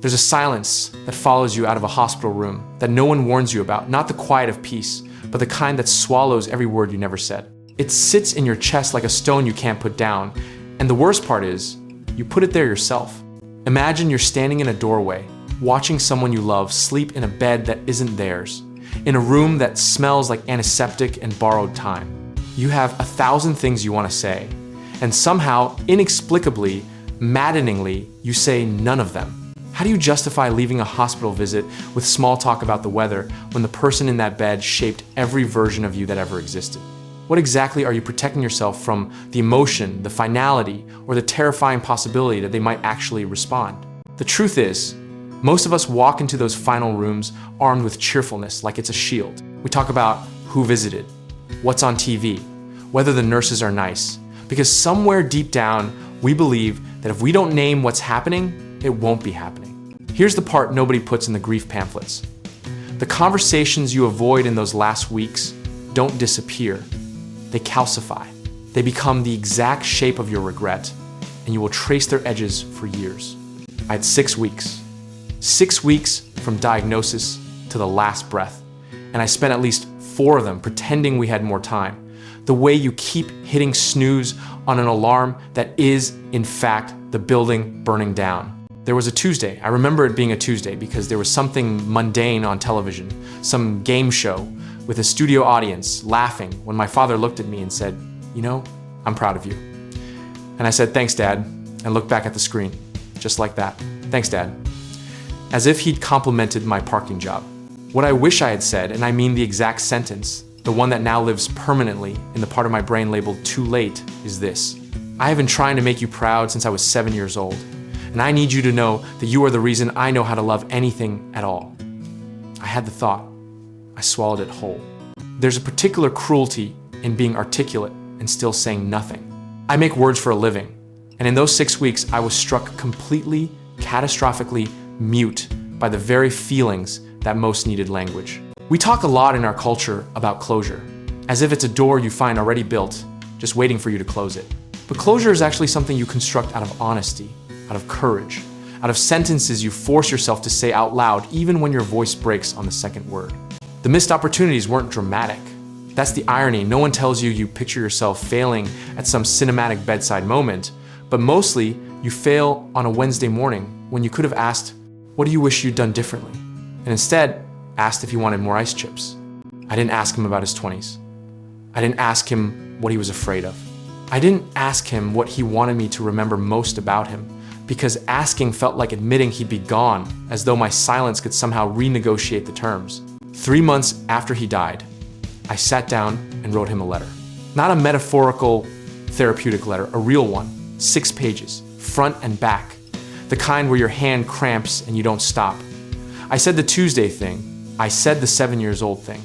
There's a silence that follows you out of a hospital room that no one warns you about, not the quiet of peace, but the kind that swallows every word you never said. It sits in your chest like a stone you can't put down, and the worst part is, you put it there yourself. Imagine you're standing in a doorway, watching someone you love sleep in a bed that isn't theirs, in a room that smells like antiseptic and borrowed time. You have 1,000 things you want to say, and somehow, inexplicably, maddeningly, you say none of them. How do you justify leaving a hospital visit with small talk about the weather when the person in that bed shaped every version of you that ever existed? What exactly are you protecting yourself from the emotion, the finality, or the terrifying possibility that they might actually respond? The truth is, most of us walk into those final rooms armed with cheerfulness like it's a shield. We talk about who visited, what's on TV, whether the nurses are nice, because somewhere deep down, we believe that if we don't name what's happening, it won't be happening. Here's the part nobody puts in the grief pamphlets. The conversations you avoid in those last weeks don't disappear. They calcify. They become the exact shape of your regret, and you will trace their edges for years. I had 6 weeks. 6 weeks from diagnosis to the last breath, and I spent at least 4 of them pretending we had more time. The way you keep hitting snooze on an alarm that is, in fact, the building burning down. There was a Tuesday. I remember it being a Tuesday because there was something mundane on television, some game show with a studio audience laughing when my father looked at me and said, "You know, I'm proud of you." And I said, "Thanks, Dad," and looked back at the screen, just like that. "Thanks, Dad." As if he'd complimented my parking job. What I wish I had said, and I mean the exact sentence, the one that now lives permanently in the part of my brain labeled "too late," is this: "I have been trying to make you proud since I was 7 years old. And I need you to know that you are the reason I know how to love anything at all." I had the thought. I swallowed it whole. There's a particular cruelty in being articulate and still saying nothing. I make words for a living, and in those 6 weeks, I was struck completely, catastrophically mute by the very feelings that most needed language. We talk a lot in our culture about closure, as if it's a door you find already built, just waiting for you to close it. But closure is actually something you construct out of honesty, out of courage, out of sentences you force yourself to say out loud even when your voice breaks on the second word. The missed opportunities weren't dramatic. That's the irony. No one tells you you picture yourself failing at some cinematic bedside moment, but mostly you fail on a Wednesday morning when you could have asked, "What do you wish you'd done differently?" And instead asked if he wanted more ice chips. I didn't ask him about his 20s. I didn't ask him what he was afraid of. I didn't ask him what he wanted me to remember most about him, because asking felt like admitting he'd be gone, as though my silence could somehow renegotiate the terms. 3 months after he died, I sat down and wrote him a letter. Not a metaphorical, therapeutic letter, a real one, 6 pages, front and back, the kind where your hand cramps and you don't stop. I said the Tuesday thing. I said the 7 years old thing.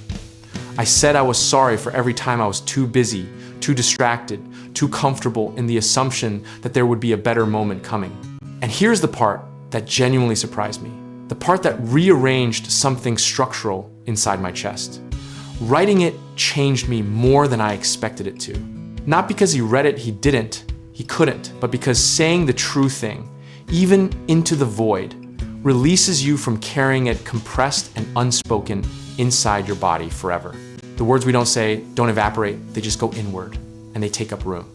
I said I was sorry for every time I was too busy, too distracted, too comfortable in the assumption that there would be a better moment coming. And here's the part that genuinely surprised me, the part that rearranged something structural inside my chest. Writing it changed me more than I expected it to. Not because he read it, he couldn't, but because saying the true thing, even into the void, releases you from carrying it compressed and unspoken inside your body forever. The words we don't say don't evaporate, they just go inward, and they take up room.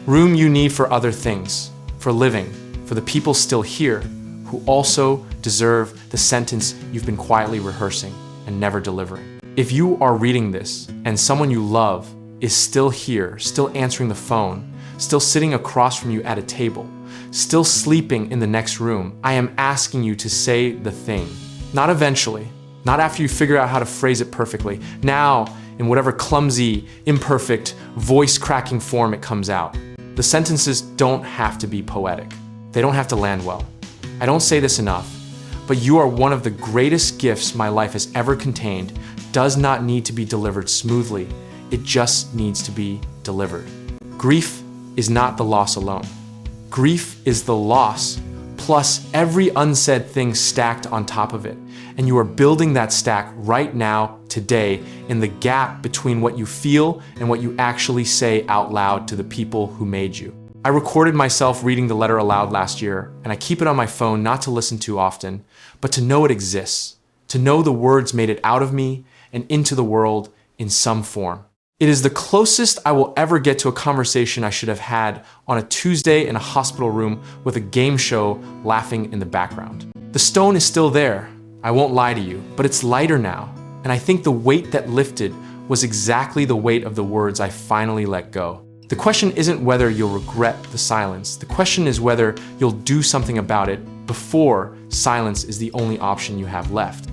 Room you need for other things, for living, for the people still here who also deserve the sentence you've been quietly rehearsing and never delivering. If you are reading this and someone you love is still here, still answering the phone, still sitting across from you at a table, still sleeping in the next room, I am asking you to say the thing. Not eventually, not after you figure out how to phrase it perfectly, now in whatever clumsy, imperfect, voice-cracking form it comes out. The sentences don't have to be poetic. They don't have to land well. I don't say this enough, but you are one of the greatest gifts my life has ever contained. Does not need to be delivered smoothly. It just needs to be delivered. Grief is not the loss alone. Grief is the loss plus every unsaid thing stacked on top of it. And you are building that stack right now, today, in the gap between what you feel and what you actually say out loud to the people who made you. I recorded myself reading the letter aloud last year, and I keep it on my phone not to listen to often, but to know it exists, to know the words made it out of me and into the world in some form. It is the closest I will ever get to a conversation I should have had on a Tuesday in a hospital room with a game show laughing in the background. The stone is still there, I won't lie to you, but it's lighter now, and I think the weight that lifted was exactly the weight of the words I finally let go. The question isn't whether you'll regret the silence. The question is whether you'll do something about it before silence is the only option you have left.